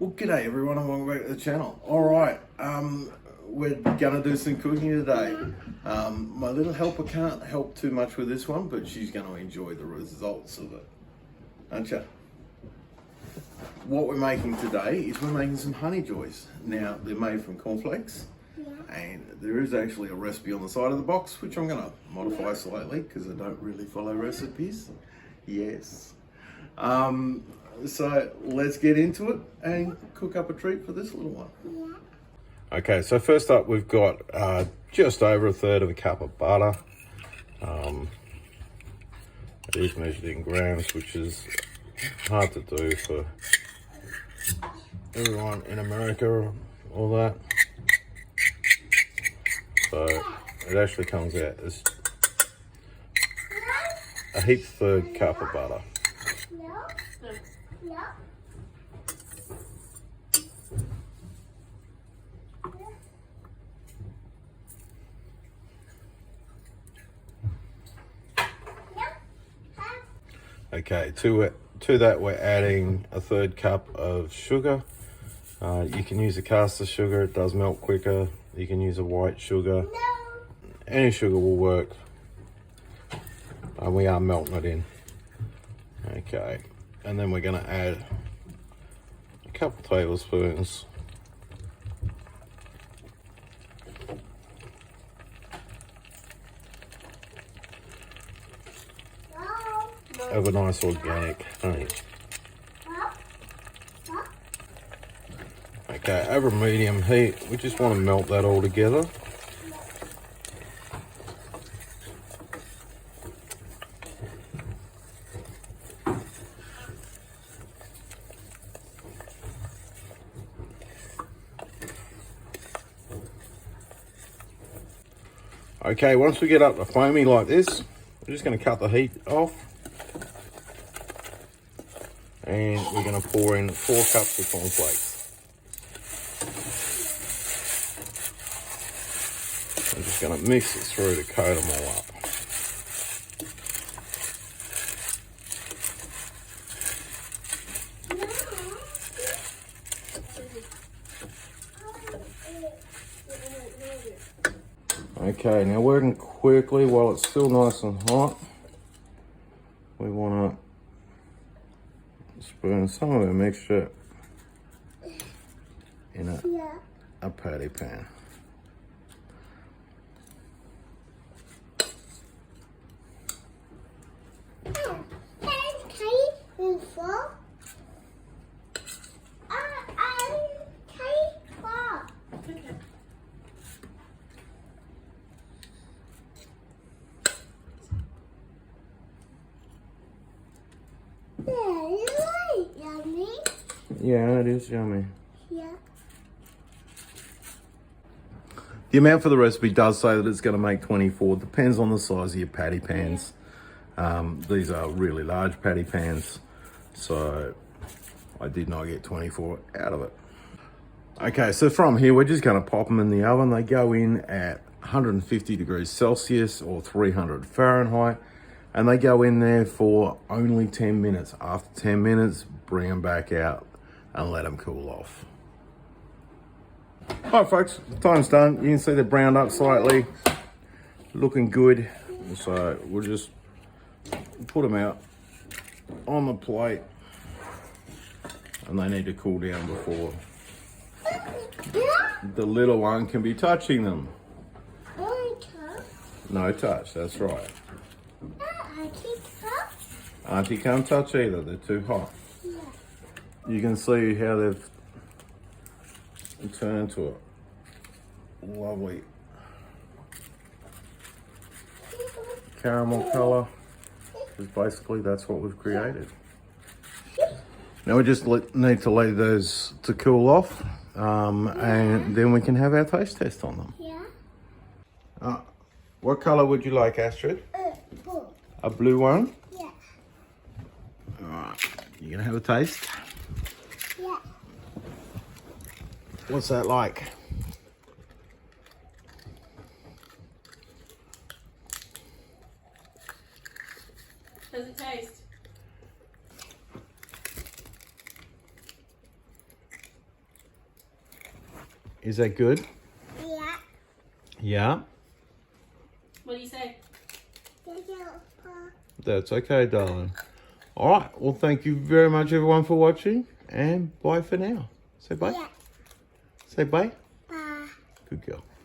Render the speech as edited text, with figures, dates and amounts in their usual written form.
Well, g'day everyone and welcome back to the channel. Alright, we're gonna do some cooking today. My little helper can't help too much with this one, but she's gonna enjoy the results of it, aren't you? What we're making today is we're making some honey joys. Now, they're made from cornflakes, and there is actually a recipe on the side of the box, which I'm gonna modify slightly because I don't really follow recipes. Yes. So let's get into it and cook up a treat for this little one. Yeah. Okay, so first up we've got just over a third of a cup of butter. It is measured in grams, which is hard to do for everyone in America, all that. So it actually comes out as a third cup of butter. Okay, to that we're adding a third cup of sugar. You can use a caster sugar, it does melt quicker. You can use a white sugar. Any sugar will work. And we are melting it in. Okay, and then we're gonna add a couple tablespoons of a nice organic honey. Okay, over medium heat, we just want to melt that all together. Okay, once we get up to foamy like this, we're just going to cut the heat off. And we're going to pour in 4 cups of cornflakes. I'm just going to mix it through to coat them all up. Okay, now working quickly while it's still nice and hot, we want to spoon some of our mixture in a patty pan. Yeah, it is yummy. Yeah. The amount for the recipe does say that it's going to make 24. Depends on the size of your patty pans. These are really large patty pans, so I did not get 24 out of it. Okay, so from here, we're just going to pop them in the oven. They go in at 150 degrees Celsius or 300 Fahrenheit. And they go in there for only 10 minutes. After 10 minutes, bring them back out and let them cool off. All right, folks, time's done. You can see they're browned up slightly, looking good. So we'll just put them out on the plate, and they need to cool down before the little one can be touching them. No touch, that's right. Auntie can't touch either, they're too hot. Yeah. You can see how they've turned into a lovely caramel colour, because basically that's what we've created. Now we just need to leave those to cool off, and then we can have our taste test on them. Yeah. What colour would you like, Astrid? Blue. A blue one? Yeah. Alright, you gonna have a taste? Yeah. What's that like? Does it taste? Is that good? Yeah. Yeah. What do you say? That's okay, darling. All right. Well, thank you very much, everyone, for watching. And bye for now. Say bye. Yeah. Say bye. Bye. Good girl.